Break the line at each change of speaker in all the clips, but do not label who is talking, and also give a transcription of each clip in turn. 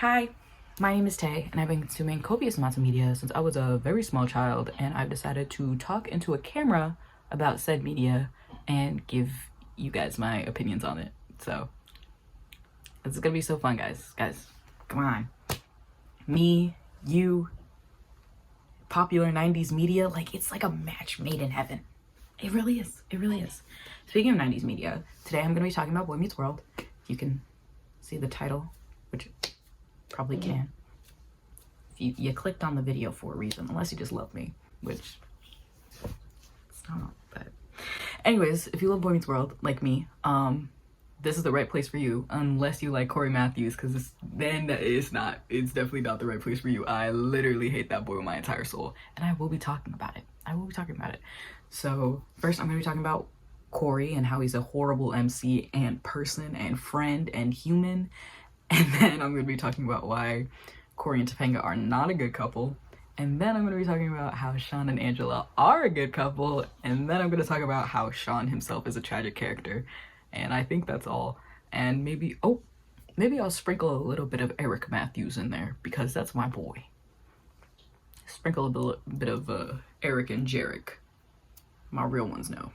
Hi, my name is Tay, and I've been consuming copious amounts of media since I was a very small child, and I've decided to talk into a camera about said media and give you guys my opinions on it. So, this is gonna be so fun, guys. Guys, come on. Me, you, popular 90s media, like, it's like a match made in heaven. It really is. It really is. Speaking of 90s media, today I'm gonna be talking about Boy Meets World. You can see the title, which probably can. If you clicked on the video for a reason, unless you just love me, which it's not. But anyways, if you love Boy Meets World like me, this is the right place for you, unless you like Cory Matthews, because then it's not. It's definitely not the right place for you. I literally hate that boy with my entire soul, and I will be talking about it. So first, I'm gonna be talking about Cory and how he's a horrible MC and person and friend and human. And then I'm going to be talking about why Cory and Topanga are not a good couple. And then I'm going to be talking about how Shawn and Angela are a good couple. And then I'm going to talk about how Shawn himself is a tragic character. And I think that's all. And maybe I'll sprinkle a little bit of Eric Matthews in there, because that's my boy. Sprinkle a bit of Eric and Jarek. My real ones know.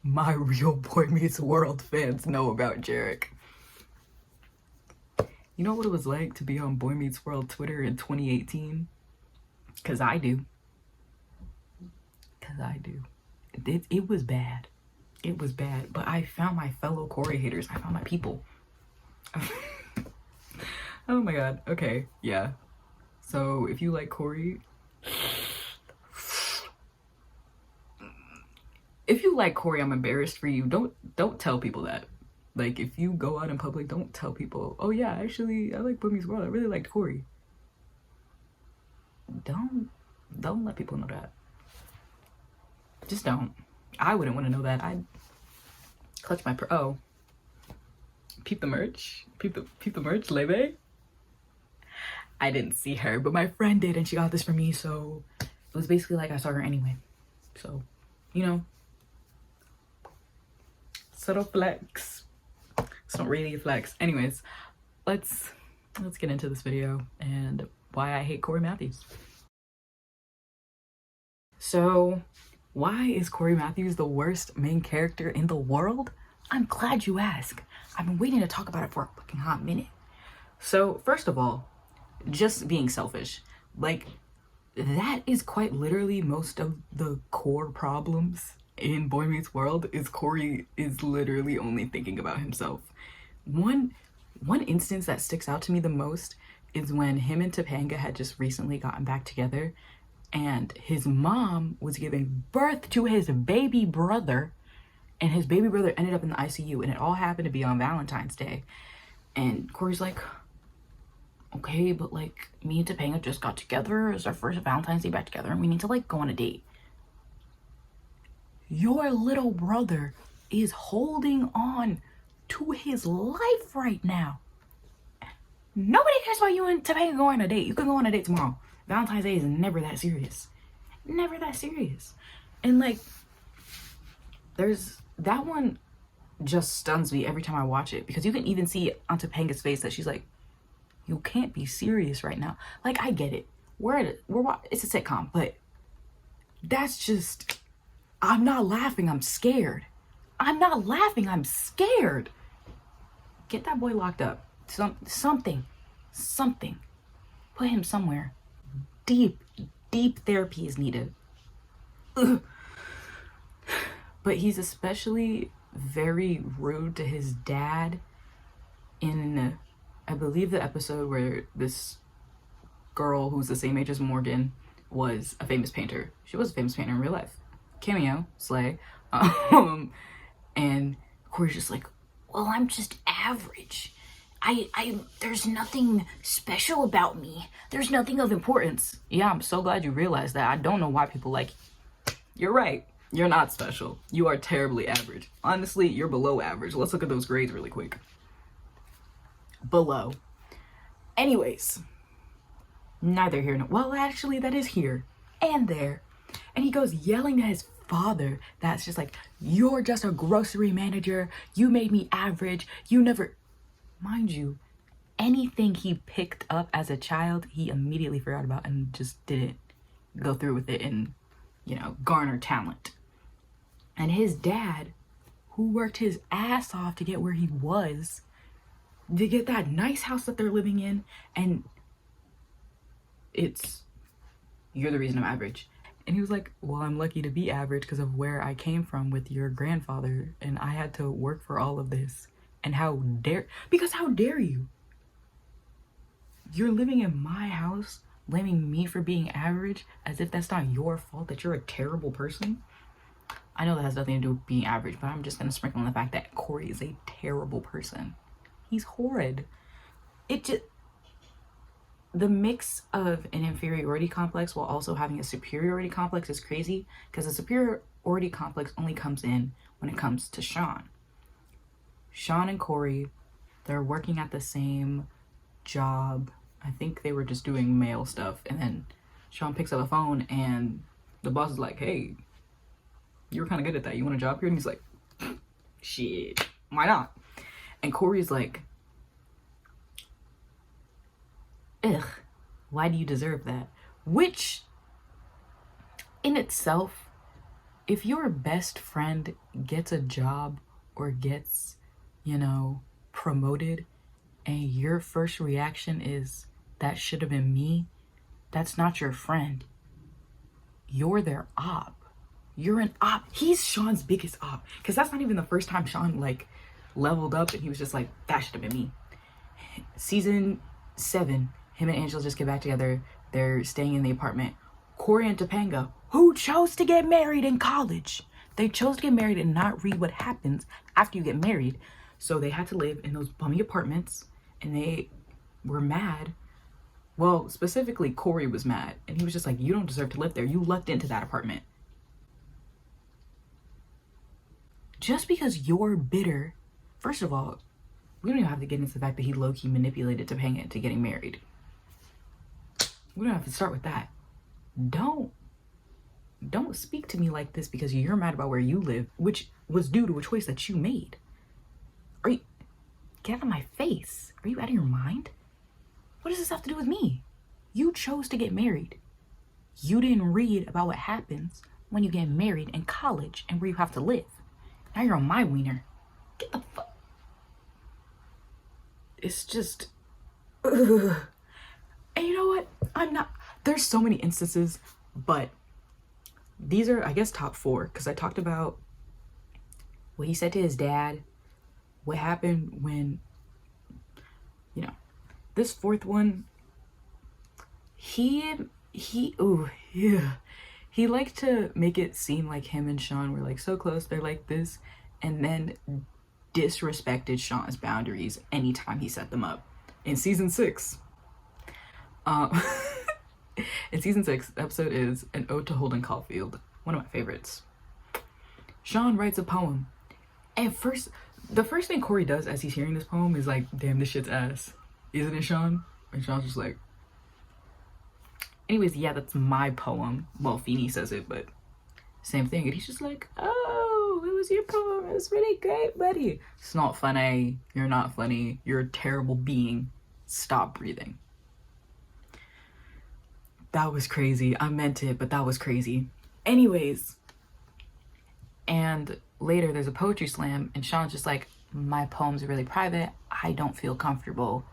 My real Boy Meets World fans know about Jarek. You know what it was like to be on Boy Meets World Twitter in 2018? Cause I do. It was bad. It was bad. But I found my fellow Cory haters. I found my people. Oh my god. Okay, yeah. So if you like Cory, I'm embarrassed for you. Don't tell people that. Like, if you go out in public, don't tell people, oh yeah, actually I like Boy Meets World, I really liked Cory. Don't let people know that. Just don't. I wouldn't want to know that. I'd clutch my oh, peep the merch, peep the merch, Lebe. I didn't see her, but my friend did, and she got this for me, so it was basically like I saw her anyway. So, you know, subtle flex. It's not really a flex. Anyways, let's get into this video and why I hate Cory Matthews. So, why is Cory Matthews the worst main character in the world? I'm glad you ask. I've been waiting to talk about it for a fucking hot minute. So, first of all, just being selfish. Like, that is quite literally most of the core problems in Boy Meets World. Is Cory is literally only thinking about himself. One instance that sticks out to me the most is when him and Topanga had just recently gotten back together, and his mom was giving birth to his baby brother, and his baby brother ended up in the ICU, and it all happened to be on Valentine's Day. And Cory's like, okay, but like, me and Topanga just got together. It's our first Valentine's Day back together, and we need to like go on a date. Your little brother is holding on to his life right now. Nobody cares about you and Topanga going on a date. You can go on a date tomorrow. Valentine's Day is never that serious. Never that serious. And like, there's that one just stuns me every time I watch it, because you can even see on Topanga's face that she's like, you can't be serious right now. Like, I get it. It's a sitcom, but that's just, I'm not laughing, I'm scared. I'm not laughing, I'm scared. Get that boy locked up. Something. Put him somewhere. Deep therapy is needed. Ugh. But he's especially very rude to his dad in, I believe, the episode where this girl who's the same age as Morgan was a famous painter. She was a famous painter in real life. Cameo, slay. And Cory's just like, well, I'm just average. There's nothing special about me. There's nothing of importance. Yeah, I'm so glad you realized that. I don't know why people like you. You're right. You're not special. You are terribly average. Honestly, you're below average. Let's look at those grades really quick. Below. Anyways, neither here nor, well, actually, that is here and there. And he goes yelling at his father that's just like, you're just a grocery manager. You made me average. You never... mind you, anything he picked up as a child, he immediately forgot about and just didn't go through with it and, you know, garner talent. And his dad, who worked his ass off to get where he was, to get that nice house that they're living in, and you're the reason I'm average. And he was like, well, I'm lucky to be average because of where I came from with your grandfather, and I had to work for all of this. And how dare you? You're living in my house, blaming me for being average as if that's not your fault, that you're a terrible person. I know that has nothing to do with being average, but I'm just gonna sprinkle on the fact that Cory is a terrible person. He's horrid. The mix of an inferiority complex while also having a superiority complex is crazy, because the superiority complex only comes in when it comes to Shawn. Shawn and Cory, they're working at the same job. I think they were just doing mail stuff, and then Shawn picks up a phone and the boss is like, hey, you were kind of good at that. You want a job here? And he's like, shit, why not? And Cory's like, ugh, why do you deserve that? Which, in itself, if your best friend gets a job or gets, you know, promoted, and your first reaction is, that should have been me, that's not your friend. You're their op. You're an op. He's Shawn's biggest op, because that's not even the first time Shawn, like, leveled up and he was just like, that should have been me. Season 7, him and Angela just get back together. They're staying in the apartment. Cory and Topanga, who chose to get married in college. They chose to get married and not read what happens after you get married. So they had to live in those bummy apartments, and they were mad. Well, specifically, Cory was mad, and he was just like, you don't deserve to live there. You lucked into that apartment. Just because you're bitter, first of all, we don't even have to get into the fact that he low-key manipulated Topanga into getting married. We don't have to start with that. Don't speak to me like this because you're mad about where you live, which was due to a choice that you made. Get out of my face. Are you out of your mind? What does this have to do with me? You chose to get married. You didn't read about what happens when you get married in college and where you have to live. Now you're on my wiener. Get the fuck. It's just, ugh. And you know what? There's so many instances, but these are, I guess, top 4, because I talked about what he said to his dad, what happened when, you know, this 4th one, he liked to make it seem like him and Shawn were like so close, they're like this, and then disrespected Shawn's boundaries anytime he set them up. In season 6, the episode is An Ode to Holden Caulfield, one of my favorites. Shawn writes a poem, and the first thing Cory does as he's hearing this poem is like, damn, this shit's ass, isn't it, Shawn? And Shawn's just like, anyways, yeah, that's my poem. Well, Feeny says it, but same thing. And he's just like, oh, it was your poem, it was really great, buddy. It's not funny, you're not funny, you're a terrible being, stop breathing. That was crazy. I meant it, but that was crazy. Anyways, and later there's a poetry slam, and Shawn's just like, my poems are really private, I don't feel comfortable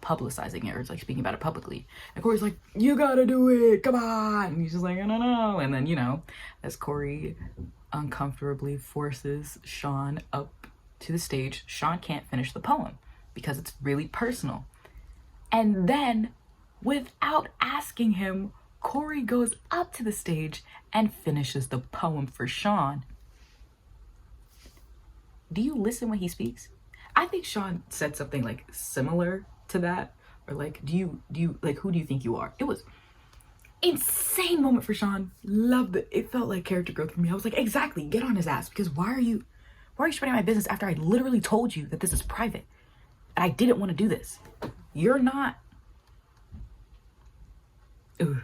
publicizing it or like speaking about it publicly. And Cory's like, you gotta do it, come on. And he's just like, no. And then, you know, as Cory uncomfortably forces Shawn up to the stage, Shawn can't finish the poem because it's really personal. And then, without asking him, Cory goes up to the stage and finishes the poem for Shawn. Do you listen when he speaks? I think Shawn said something like similar to that, or like, do you like, who do you think you are? It was insane moment for Shawn. Loved it. It felt like character growth for me. I was like, exactly, get on his ass, because why are you spreading my business after I literally told you that this is private and I didn't want to do this? You're not. Ugh.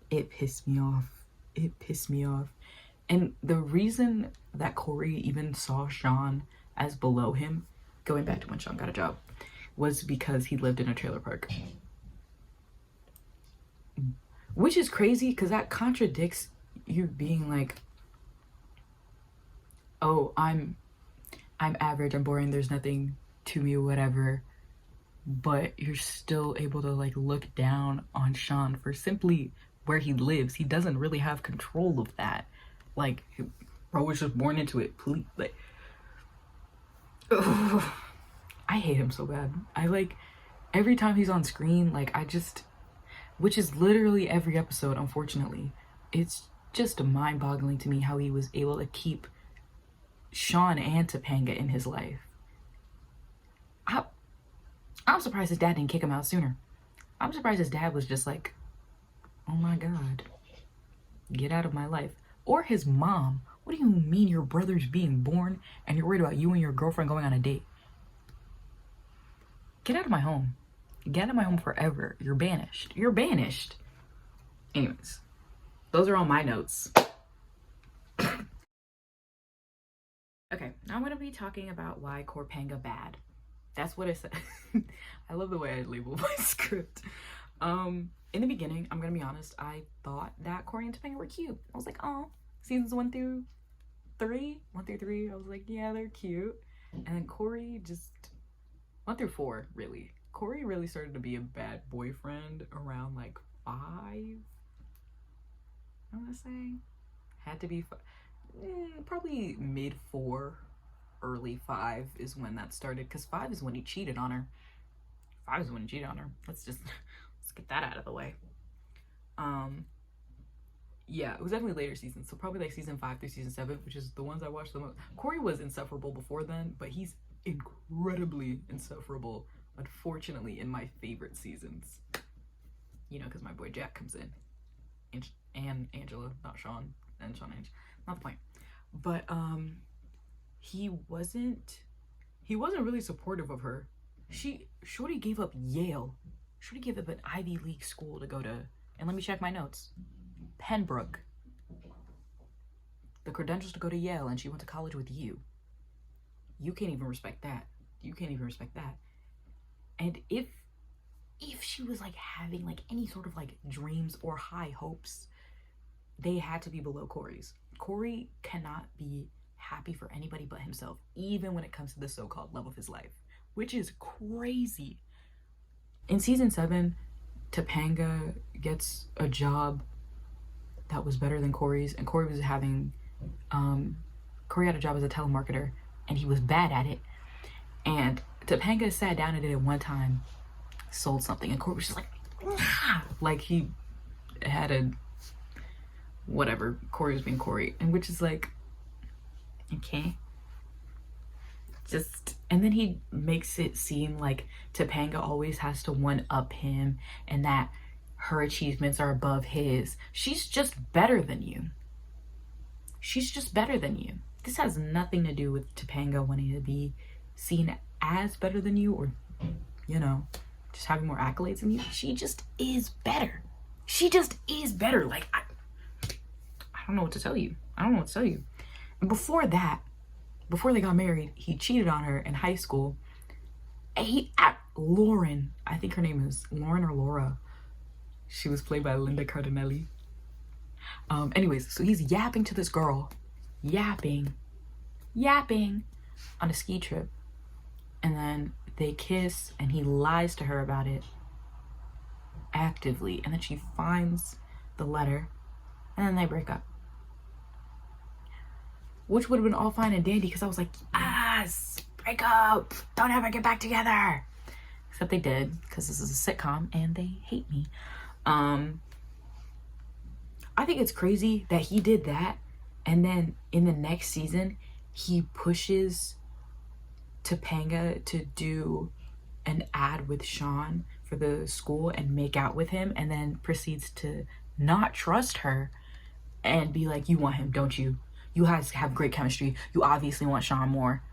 It pissed me off. And the reason that Cory even saw Shawn as below him going back to when Shawn got a job, was because he lived in a trailer park. Which is crazy, because that contradicts you being like, oh, I'm average, I'm boring, there's nothing to me, whatever. But you're still able to like look down on Shawn for simply where he lives. He doesn't really have control of that. Like, bro was just born into it. Please, like, ugh. I hate him so bad. I like, every time he's on screen, like, I just, which is literally every episode, unfortunately, it's just mind-boggling to me how he was able to keep Shawn and Topanga in his life. I'm surprised his dad didn't kick him out sooner. I'm surprised his dad was just like, oh my God, get out of my life. Or his mom. What do you mean your brother's being born and you're worried about you and your girlfriend going on a date? Get out of my home. Get out of my home forever. You're banished. You're banished. Anyways, those are all my notes. Okay, now I'm going to be talking about why corpanga bad. That's what it said. I love the way I label my script. In the beginning, I'm gonna be honest, I thought that Cory and Topanga were cute. I was like, oh, seasons 1 through 3, I was like, yeah, they're cute. And then Cory just 1 through 4, really. Cory really started to be a bad boyfriend around like 5. I wanna say had to be probably mid 4. Early 5 is when that started, because 5 is when he cheated on her. 5 is when he cheated on her. Let's get that out of the way. Yeah, it was definitely later seasons, so probably like season 5 through season 7, which is the ones I watched the most. Cory was insufferable before then, but he's incredibly insufferable, unfortunately, in my favorite seasons. You know, because my boy Jack comes in, and Angela, not Shawn, and Shawn and not the point. But he wasn't really supportive of her. Shorty gave up Yale. Shorty gave up an Ivy League school to go to, and let me check my notes, Pembroke. The credentials to go to Yale, and she went to college with you. You can't even respect that. You can't even respect that. And if she was like having like any sort of like dreams or high hopes, they had to be below Cory's. Cory cannot be happy for anybody but himself, even when it comes to the so-called love of his life, which is crazy. In season 7, Topanga gets a job that was better than Cory's, and Cory was having Cory had a job as a telemarketer and he was bad at it, and Topanga sat down and did it one time, sold something, and Cory was just like, nah! Like he had a whatever, Cory was being Cory, and which is like, okay, just, and then he makes it seem like Topanga always has to one up him and that her achievements are above his. She's just better than you. She's just better than you. This has nothing to do with Topanga wanting to be seen as better than you, or, you know, just having more accolades than you. She just is better. She just is better. Like, I don't know what to tell you. I don't know what to tell you. And before that, before they got married, he cheated on her in high school. And Lauren, I think her name is Lauren or Laura. She was played by Linda Cardinelli. Anyways, so he's yapping to this girl. Yapping on a ski trip. And then they kiss and he lies to her about it actively. And then she finds the letter and then they break up. Which would have been all fine and dandy, because I was like, yes, break up, don't ever get back together. Except they did, because this is a sitcom and they hate me. I think it's crazy that he did that, and then in the next season he pushes Topanga to do an ad with Shawn for the school and make out with him, and then proceeds to not trust her and be like, you want him, don't you? You guys have great chemistry. You obviously want Shawn more.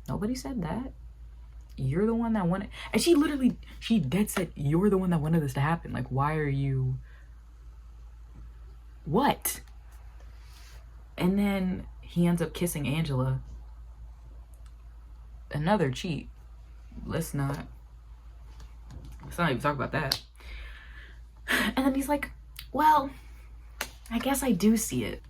Nobody said that. You're the one that wanted, and she dead said, you're the one that wanted this to happen. Like, why are you, what? And then he ends up kissing Angela. Another cheat. Let's not even talk about that. And then he's like, well, I guess I do see it.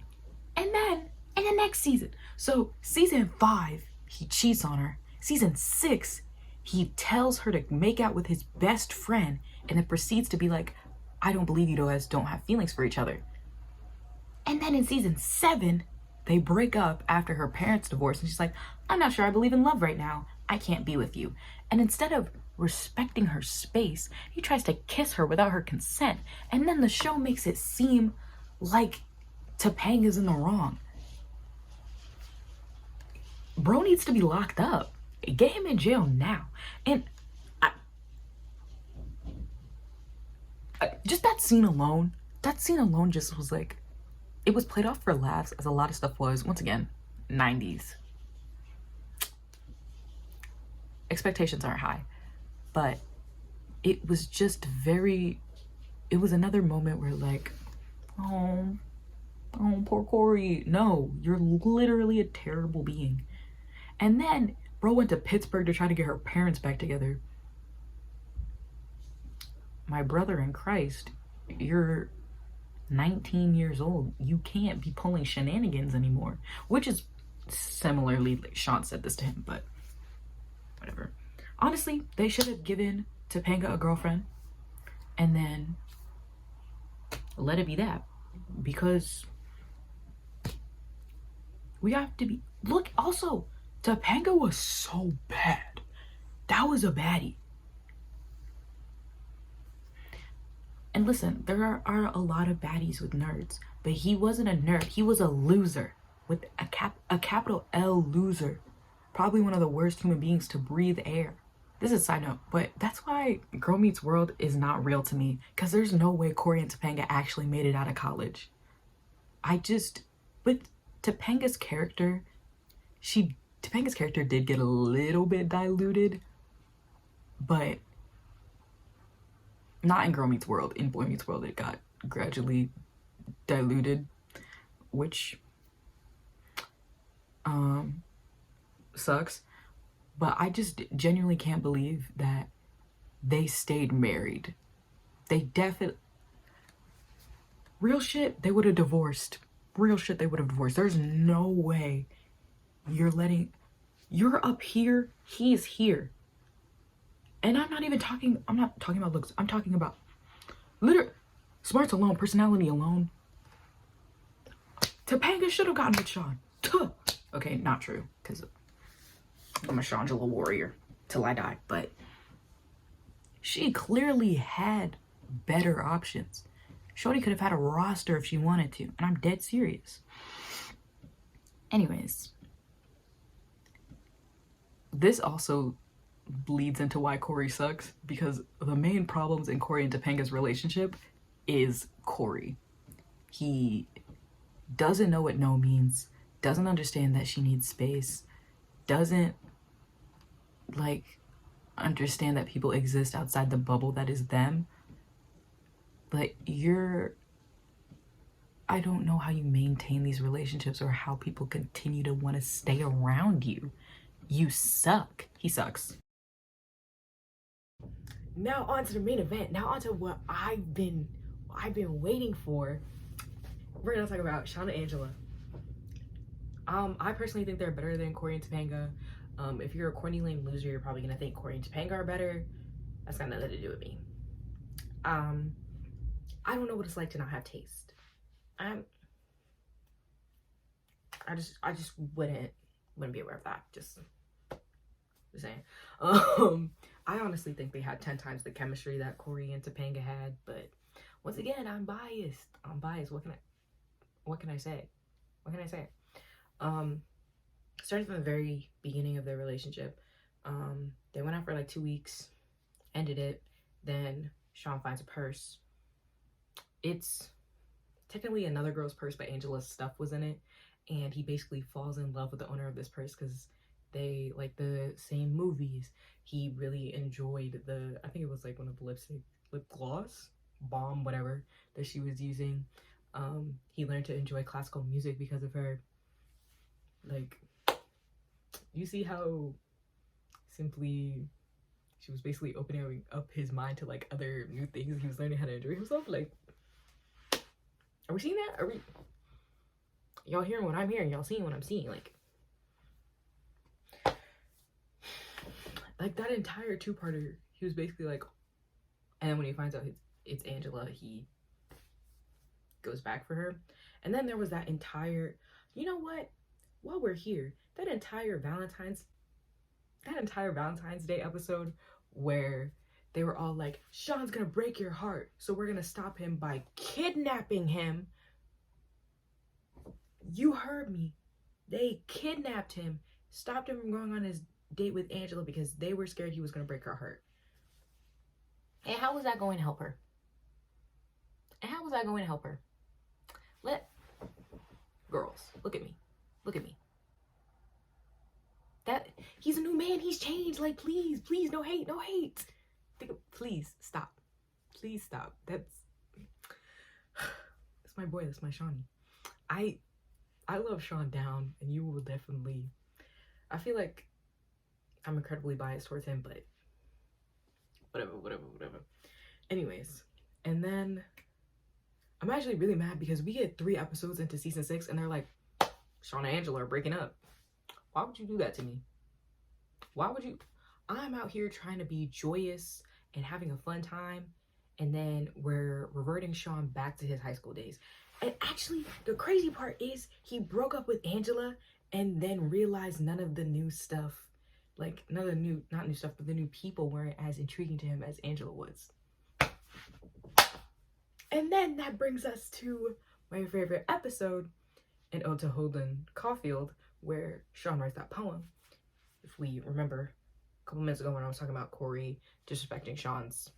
And then in the next season, so season 5, he cheats on her. Season 6, he tells her to make out with his best friend and then proceeds to be like, I don't believe you guys don't have feelings for each other. And then in season 7, they break up after her parents divorce, and she's like, I'm not sure I believe in love right now. I can't be with you. And instead of respecting her space, he tries to kiss her without her consent. And then the show makes it seem like Topanga's in the wrong. Bro needs to be locked up. Get him in jail now. And just that scene alone just was like, it was played off for laughs, as a lot of stuff was. Once again, 90s. Expectations aren't high. But it was just it was another moment where like, oh, poor Cory. No, you're literally a terrible being. And then bro went to Pittsburgh to try to get her parents back together. My brother in Christ, you're 19 years old. You can't be pulling shenanigans anymore. Which is similarly, like Shawn said this to him, but whatever. Honestly, they should have given Topanga a girlfriend and then let it be that. Because we have to be... Look, also, Topanga was so bad. That was a baddie. And listen, there are a lot of baddies with nerds, but he wasn't a nerd. He was a loser with a capital L loser. Probably one of the worst human beings to breathe air. This is a side note, but that's why Girl Meets World is not real to me, because there's no way Cory and Topanga actually made it out of college. But Topanga's character, Topanga's character did get a little bit diluted, but not in Girl Meets World. In Boy Meets World, it got gradually diluted, which sucks. But I just genuinely can't believe that they stayed married. They definitely... Real shit, they would have divorced. Real shit, they would have divorced. There's no way you're up here, he's here. And I'm not talking about looks. I'm talking about literally smarts alone, personality alone. Topanga should have gotten with Shawn. Tuh. Okay, not true, because I'm a shawngela warrior till I die, but she clearly had better options. Shorty could have had a roster if she wanted to, and I'm dead serious. Anyways, this also bleeds into why Cory sucks, because the main problems in Cory and Topanga's relationship is Cory. He doesn't know what no means, doesn't understand that she needs space, doesn't understand that people exist outside the bubble that is them. But I don't know how you maintain these relationships or how people continue to want to stay around you. You suck. He sucks. Now on to the main event. Now on to what I've been waiting for. We're gonna talk about Shawn and Angela. I personally think they're better than Cory and Topanga. If you're a corny lame loser, you're probably gonna think Cory and Topanga are better. That's got nothing to do with me. I don't know what it's like to not have taste. I just wouldn't be aware of that. Just saying. I honestly think they had 10 times the chemistry that Cory and Topanga had, but once again, I'm biased. What can I say? Starting from the very beginning of their relationship, they went out for like 2 weeks, ended it, then Shawn finds a purse. It's technically another girl's purse, but Angela's stuff was in it, and he basically falls in love with the owner of this purse because they like the same movies. He really enjoyed I think it was like one of the lip gloss, balm, whatever, that she was using. He learned to enjoy classical music because of her. Like, you see how simply she was basically opening up his mind to like other new things. He was learning how to enjoy himself. Like, are we seeing that? Are we, y'all hearing what I'm hearing? Y'all seeing what I'm seeing? Like that entire two-parter, he was basically like, and then when he finds out it's Angela, he goes back for her. And then there was that entire, you know what? While we're here, that entire Valentine's Day episode where they were all like, Shawn's gonna break your heart, so we're gonna stop him by kidnapping him. You heard me. They kidnapped him, stopped him from going on his date with Angela because they were scared he was gonna break her heart. And how was that going to help her? Girls, look at me. That he's a new man, he's changed. Like, please, no hate. Please stop. That's my boy, that's my Shawnee. I love Shawn down, and you will definitely, I feel like I'm incredibly biased towards him, but whatever. Anyways, and then I'm actually really mad because we get 3 episodes into season 6 and they're like, Shawn and Angela are breaking up. Why would you do that to me? Why would you? I'm out here trying to be joyous and having a fun time, and then we're reverting Shawn back to his high school days. And actually, the crazy part is he broke up with Angela and then realized none of the new stuff, like not new stuff, but the new people weren't as intriguing to him as Angela was. And then that brings us to my favorite episode, An Ode to Holden Caulfield, where Shawn writes that poem. If we remember a couple minutes ago when I was talking about Cory disrespecting Shawn's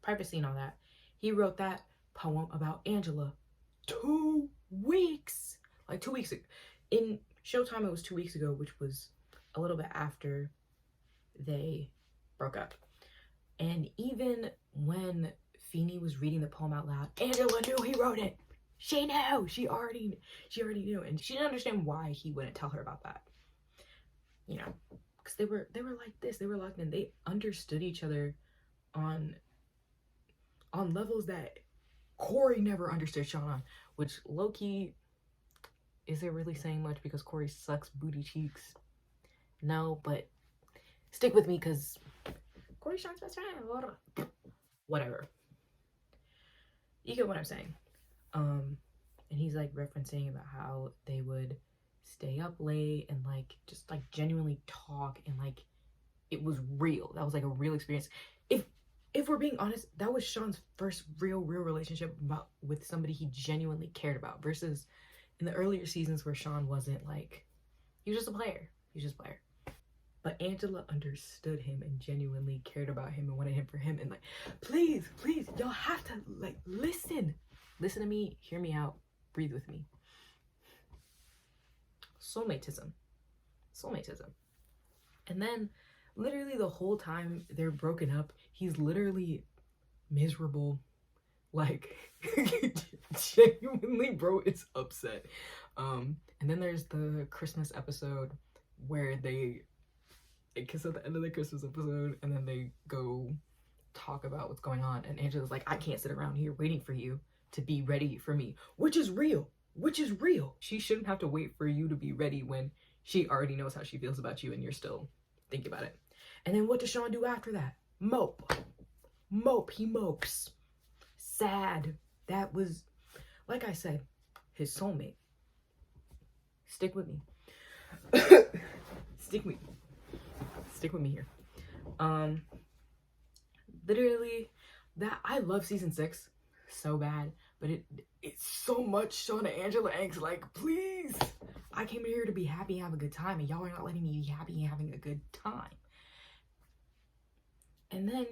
privacy and all that, he wrote that poem about Angela 2 weeks. Like 2 weeks ago. In Showtime, it was 2 weeks ago, which was a little bit after they broke up. And even when Feeney was reading the poem out loud, Angela knew he wrote it. She knew. She already knew, and she didn't understand why he wouldn't tell her about that. You know, because they were like this. They were locked in. They understood each other on levels that Cory never understood Shawn on, which low-key, is it really saying much because Cory sucks booty cheeks? No, but stick with me because Cory's Shawn's best friend. Whatever. You get what I'm saying. And he's like referencing about how they would stay up late and like just like genuinely talk, and like it was real. That was like a real experience. If we're being honest, that was Shawn's first real relationship with somebody he genuinely cared about, versus in the earlier seasons where Shawn wasn't, like, he was just a player. But Angela understood him and genuinely cared about him and wanted him for him. And like, please, y'all have to like listen to me, hear me out, breathe with me. Soulmatism. And then literally the whole time they're broken up, he's literally miserable. Like, genuinely, bro, it's upset. And then there's the Christmas episode where they kiss at the end of the Christmas episode, and then they go talk about what's going on, and Angela's like, I can't sit around here waiting for you to be ready for me, which is real. She shouldn't have to wait for you to be ready when she already knows how she feels about you and you're still thinking about it. And then what does Shawn do after that? Mope. He mopes. Sad. That was, like I said, his soulmate. Stick with me. Stick with me here. Literally, that, I love season 6 so bad, but it's so much Shawn and Angela angst. Like, please, I came here to be happy and have a good time, and y'all are not letting me be happy and having a good time. And then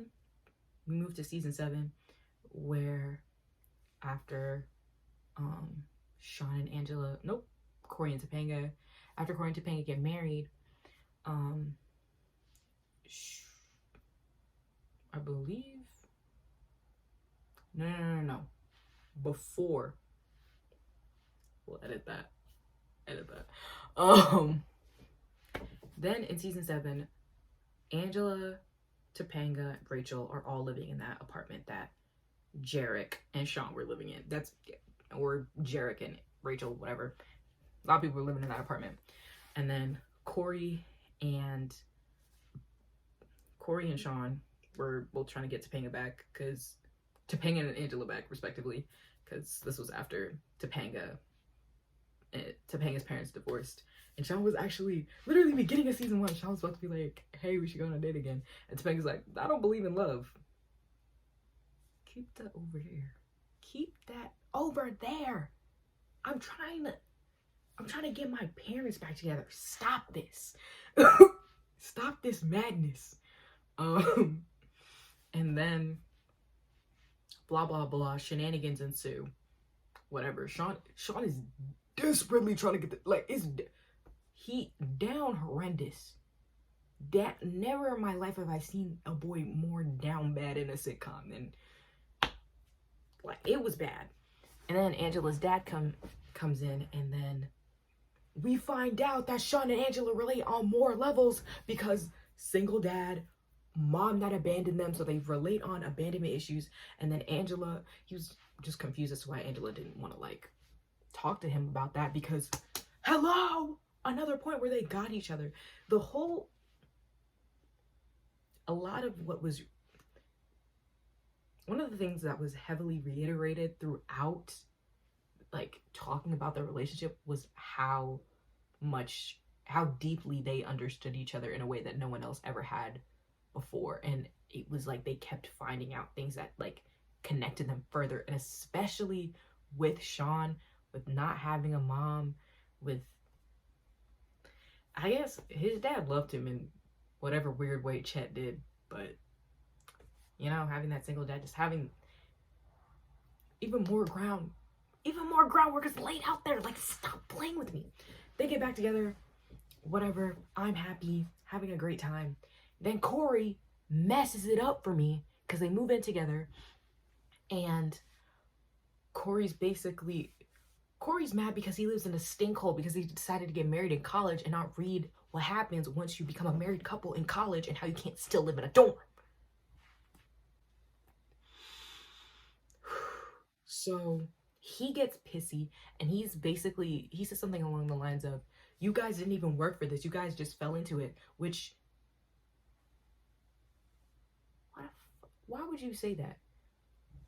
we move to season 7, where after Shawn and Angela, Cory and Topanga, after Cory and Topanga get married, I believe, no, before, we'll edit that, Um, then in season 7, Angela, Topanga, Rachel are all living in that apartment that Jarek and Shawn were living in. Or Jarek and Rachel, whatever. A lot of people were living in that apartment. And then Cory and Shawn were both trying to get Topanga back, because Topanga and Angela back, respectively, because this was after Topanga's parents divorced. And Shawn was actually, literally beginning of season 1, Shawn was about to be like, hey, we should go on a date again. And Topanga's like, I don't believe in love. Keep that over here. Keep that over there. I'm trying to get my parents back together. Stop this. Stop this madness. And then blah blah blah, shenanigans ensue. Whatever. Shawn is desperately trying to get he down horrendous. Never in my life have I seen a boy more down bad in a sitcom than, like, it was bad. And then Angela's dad comes in, and then we find out that Shawn and Angela relate on more levels, because single dad, mom that abandoned them, so they relate on abandonment issues. And then Angela, he was just confused as to why Angela didn't want to, like, talk to him about that, because hello, another point where they got each other. A lot of what was, one of the things that was heavily reiterated throughout, like, talking about the relationship, was how deeply they understood each other in a way that no one else ever had before. And it was like they kept finding out things that, like, connected them further. And especially with Shawn, with not having a mom, with, I guess his dad loved him in whatever weird way Chet did, but, you know, having that single dad, just having even more groundwork is laid out there. Like, stop playing with me. They get back together, whatever, I'm happy, having a great time. Then Cory messes it up for me, because they move in together, and Cory's mad because he lives in a stinkhole, because he decided to get married in college and not read what happens once you become a married couple in college, and how you can't still live in a dorm. So he gets pissy, and he says something along the lines of, you guys didn't even work for this, you guys just fell into it. Which, why would you say that?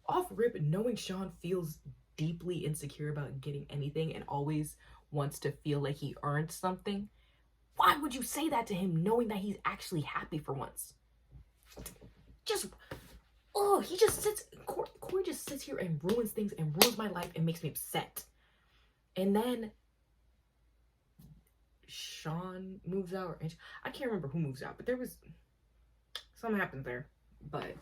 Off rip, knowing Shawn feels deeply insecure about getting anything and always wants to feel like he earned something, why would you say that to him, knowing that he's actually happy for once? Cory just sits here and ruins things and ruins my life and makes me upset. And then Shawn moves out, and I can't remember who moves out, but there was something happened there. But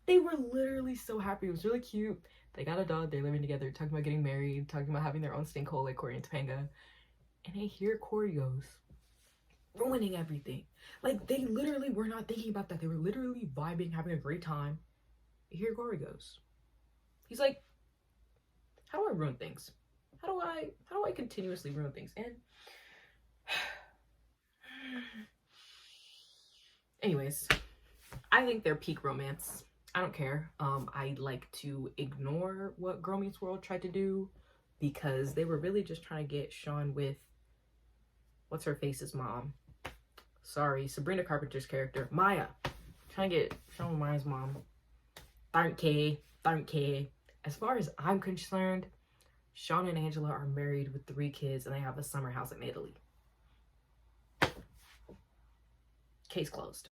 they were literally so happy. It was really cute. They got a dog, they're living together, talking about getting married, talking about having their own stinkhole like Cory and Topanga. And here Cory goes, ruining everything. Like, they literally were not thinking about that. They were literally vibing, having a great time. Here Cory goes. He's like, how do I ruin things? How do I continuously ruin things? And anyways, I think they're peak romance. I don't care. I like to ignore what Girl Meets World tried to do, because they were really just trying to get Shawn with, what's her face's mom? Sorry, Sabrina Carpenter's character, Maya. Trying to get Shawn with Maya's mom. Don't care. As far as I'm concerned, Shawn and Angela are married with 3 kids, and they have a summer house in Italy. Case closed.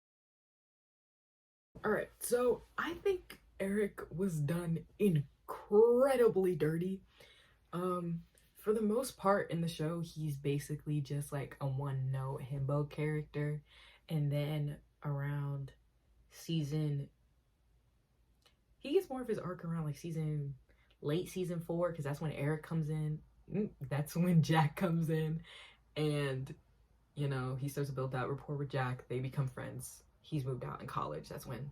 Alright, so I think Eric was done incredibly dirty. For the most part in the show, he's basically just like a one-note himbo character. And then around he gets more of his arc around like late season 4, because that's when Eric comes in. That's when Jack comes in, and, you know, he starts to build that rapport with Jack. They become friends. He's moved out in college. That's when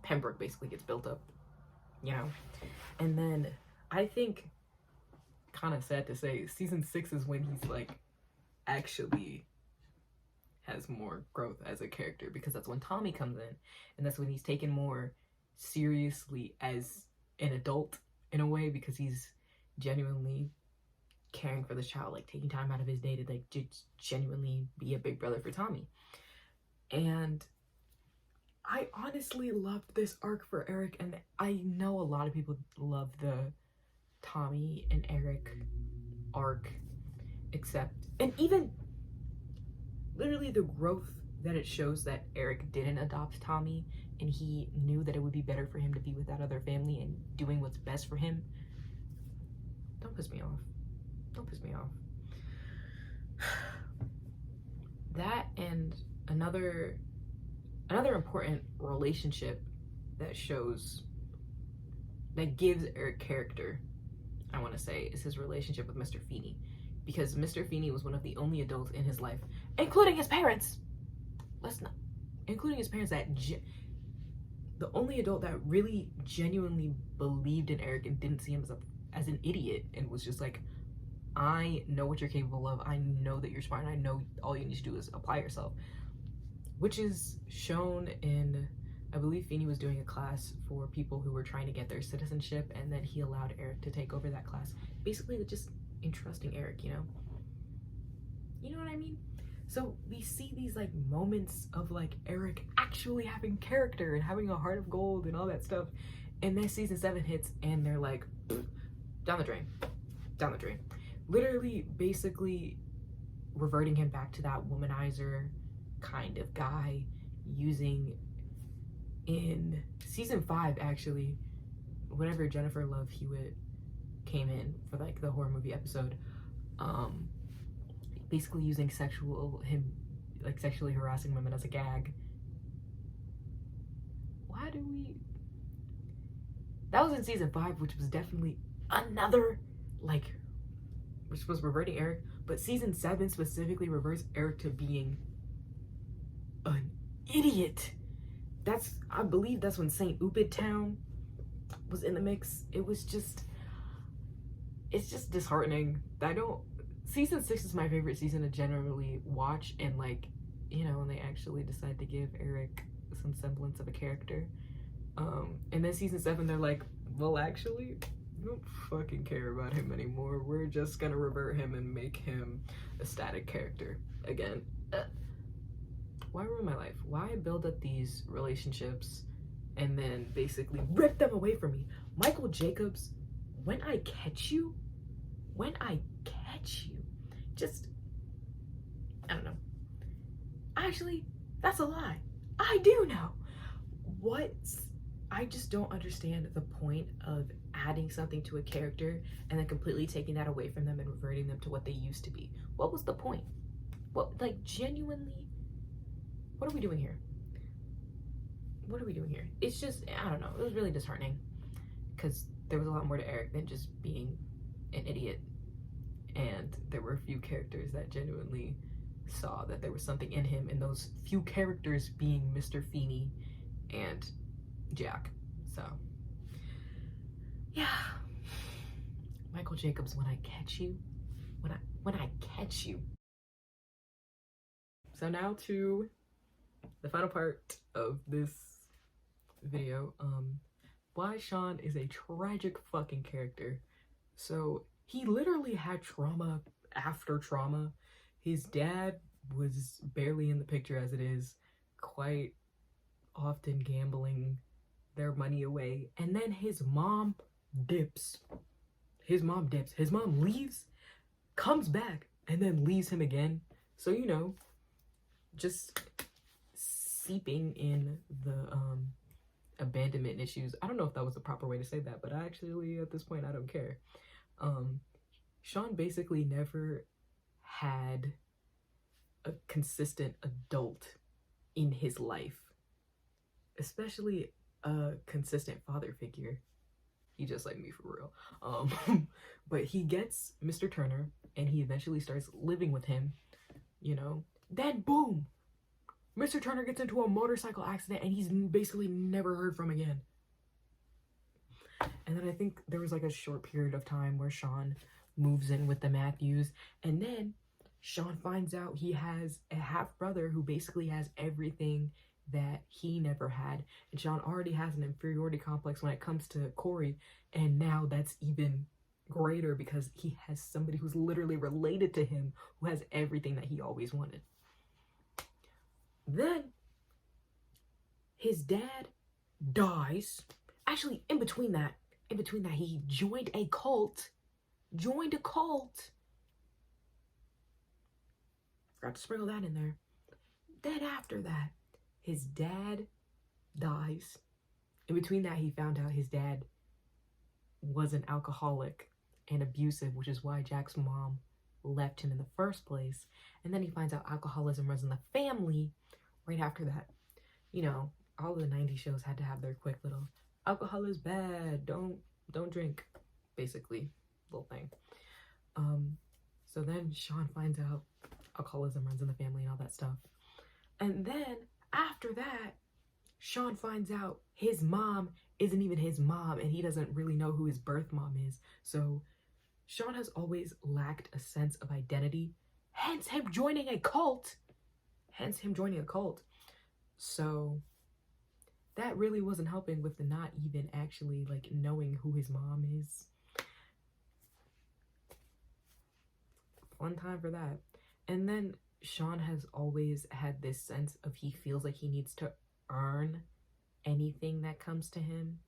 Pembroke basically gets built up, you know. And then I think, kind of sad to say, season 6 is when he's like actually has more growth as a character, because that's when Tommy comes in, and that's when he's taken more seriously as an adult in a way, because he's genuinely caring for this child, like taking time out of his day to like just genuinely be a big brother for Tommy. And I honestly loved this arc for Eric, and I know a lot of people love the Tommy and Eric arc, except, and even literally the growth that it shows that Eric didn't adopt Tommy, and he knew that it would be better for him to be with that other family and doing what's best for him. Don't piss me off. Don't piss me off. That, and another important relationship that shows, that gives Eric character, I want to say, is his relationship with Mr. Feeney. Because Mr. Feeney was one of the only adults in his life, including his parents. Including his parents, the only adult that really genuinely believed in Eric and didn't see him as an idiot, and was just like, I know what you're capable of. I know that you're smart, and I know all you need to do is apply yourself. Which is shown in, I believe Feeney was doing a class for people who were trying to get their citizenship, and then he allowed Eric to take over that class. Basically, just entrusting Eric, you know? You know what I mean? So we see these like moments of like Eric actually having character and having a heart of gold and all that stuff. And then season 7 hits and they're like, down the drain. Down the drain. Literally, basically reverting him back to that womanizer kind of guy, using, in season 5 actually, whenever Jennifer Love Hewitt came in for like the horror movie episode, basically using sexually harassing women as a gag. That was in season 5, which was definitely another, like, which was reverting Eric, but season 7 specifically reverts Eric to being an idiot. I believe that's when St. Upid Town was in the mix. It's just disheartening. Season 6 is my favorite season to generally watch, and like, you know, when they actually decide to give Eric some semblance of a character. And then season 7, they're like, well, actually, we don't fucking care about him anymore. We're just gonna revert him and make him a static character again. Why ruin my life? Why build up these relationships and then basically rip them away from me? Michael Jacobs, when I catch you, just, I don't know. Actually, that's a lie. I do know. I just don't understand the point of adding something to a character and then completely taking that away from them and reverting them to what they used to be. What was the point? What, like, genuinely, what are we doing here? What are we doing here? It's just, I don't know. It was really disheartening, because there was a lot more to Eric than just being an idiot. And there were a few characters that genuinely saw that there was something in him, and those few characters being Mr. Feeney and Jack. So yeah, Michael Jacobs, when I catch you, when I catch you. So now to the final part of this video, why Shawn is a tragic fucking character. So he literally had trauma after trauma. His dad was barely in the picture as it is, quite often gambling their money away. And then his mom dips. His mom leaves, comes back, and then leaves him again. So, you know, just seeping in the abandonment issues. I don't know if that was the proper way to say that, but actually at this point I don't care. Shawn basically never had a consistent adult in his life, especially a consistent father figure. He just like me for real. But he gets Mr. Turner and he eventually starts living with him, you know. Then boom, Mr. Turner gets into a motorcycle accident and he's basically never heard from again. And then I think there was like a short period of time where Shawn moves in with the Matthews, and then Shawn finds out he has a half brother who basically has everything that he never had. And Shawn already has an inferiority complex when it comes to Cory. And now that's even greater because he has somebody who's literally related to him who has everything that he always wanted. Then his dad dies. Actually, in between that, he joined a cult. Forgot to sprinkle that in there. Then after that, his dad dies. In between that, he found out his dad was an alcoholic and abusive, which is why Jack's mom left him in the first place. And then he finds out alcoholism runs in the family right after that. You know, all of the 90s shows had to have their quick little alcohol is bad, don't drink, basically, little thing. So then Shawn finds out alcoholism runs in the family and all that stuff. And then after that, Shawn finds out his mom isn't even his mom and he doesn't really know who his birth mom is. So Shawn has always lacked a sense of identity, hence him joining a cult. So that really wasn't helping with the not even actually like knowing who his mom is. Fun time for that. And then Shawn has always had this sense of he feels like he needs to earn anything that comes to him.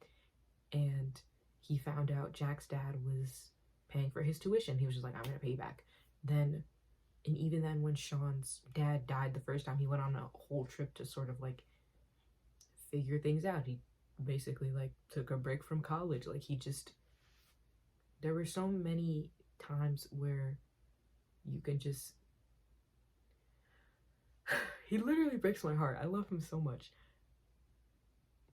And he found out Jack's dad was paying for his tuition. He was just like, I'm gonna pay you back. And even then, when Shawn's dad died the first time, he went on a whole trip to sort of like figure things out. He basically like took a break from college. Like there were so many times where you can just he literally breaks my heart. I love him so much.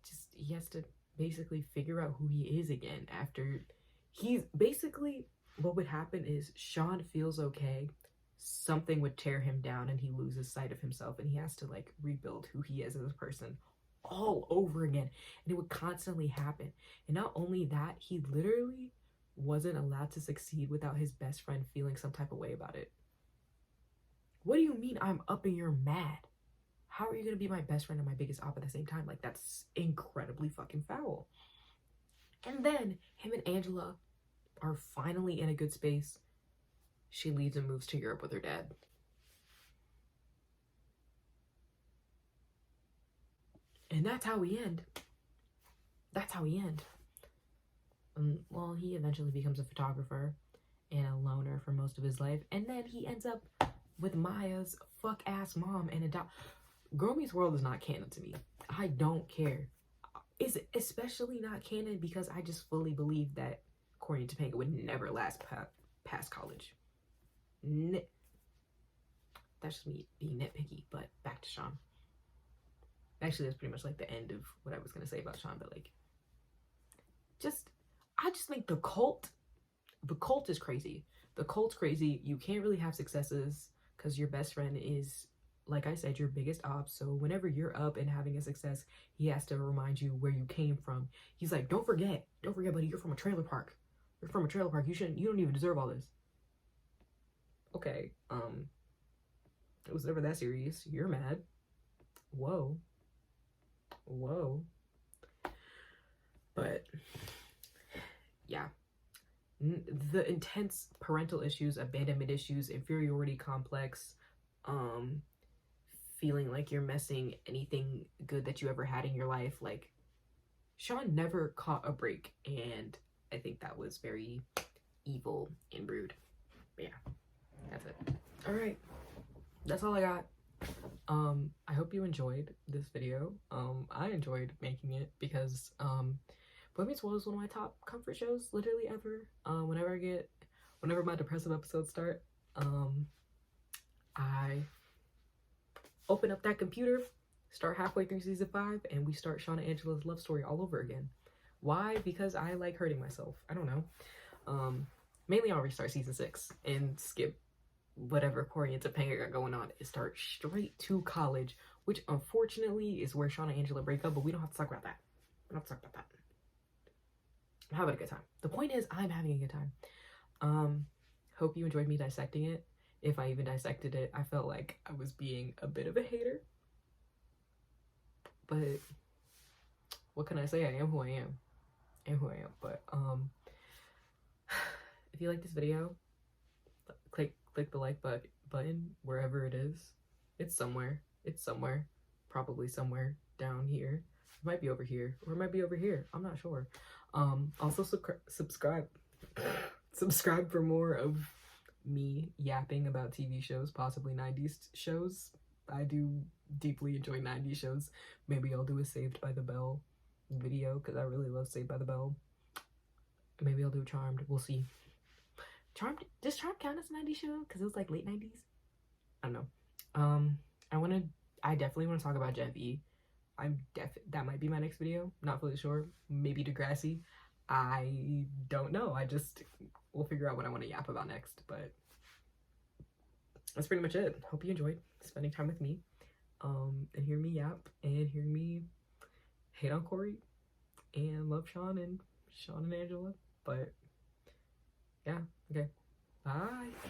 Just he has to basically figure out who he is again after he's basically what would happen is Shawn feels okay, something would tear him down and he loses sight of himself and he has to like rebuild who he is as a person all over again. And it would constantly happen. And not only that, he literally wasn't allowed to succeed without his best friend feeling some type of way about it. What do you mean I'm up and you're mad? How are you gonna be my best friend and my biggest op at the same time? Like, that's incredibly fucking foul. And then him and Angela are finally in a good space. She leaves and moves to Europe with her dad. And that's how we end. Well, he eventually becomes a photographer and a loner for most of his life. And then he ends up with Maya's fuck-ass mom and Girl Meets World is not canon to me. I don't care. It's especially not canon because I just fully believe that Cory and Topanga would never last past college. That's just me being nitpicky, but back to Shawn. Actually, that's pretty much like the end of what I was going to say about Shawn, but like, I just think the cult is crazy. The cult's crazy. You can't really have successes because your best friend is, like I said, your biggest op. So whenever you're up and having a success, he has to remind you where you came from. He's like, don't forget, buddy, you're from a trailer park. You don't even deserve all this. Okay, it was never that serious. You're mad. Whoa. But yeah, the intense parental issues, abandonment issues, inferiority complex, feeling like you're missing anything good that you ever had in your life. Like, Shawn never caught a break, and I think that was very evil and rude. But yeah, that's it. All right, that's all I got. I hope you enjoyed this video. I enjoyed making it because Boy Meets World is one of my top comfort shows literally ever. Whenever my depressive episodes start, I open up that computer, start halfway through season 5, and we start Shawn and Angela's love story all over again. Why? Because I like hurting myself. I don't know. Mainly I'll restart season 6 and skip whatever Cory and Topanga got going on and start straight to college, which unfortunately is where Shawn and Angela break up, but we don't have to talk about that. I'm having a good time. The point is, I'm having a good time. Hope you enjoyed me dissecting it. if I even dissected it, I felt like I was being a bit of a hater. But what can I say? I am who I am. I am who I am. But if you like this video, click the like button wherever it is. It's somewhere. It's somewhere. Probably somewhere down here. It might be over here, or it might be over here. I'm not sure. Also subscribe. Subscribe for more of me yapping about TV shows, possibly 90s shows. I do deeply enjoy 90s shows. Maybe I'll do a Saved by the Bell video because I really love Saved by the Bell. Maybe I'll do Charmed. We'll see. Charmed, does Charmed count as a 90s show? Because it was like late 90s. I don't know. I definitely want to talk about Gen V. That might be my next video. Not fully sure. Maybe Degrassi. I don't know. We'll figure out what I want to yap about next, but that's pretty much it. Hope you enjoyed spending time with me, and hear me yap, and hear me hate on Corey, and love Shawn and Angela, but yeah, okay, bye.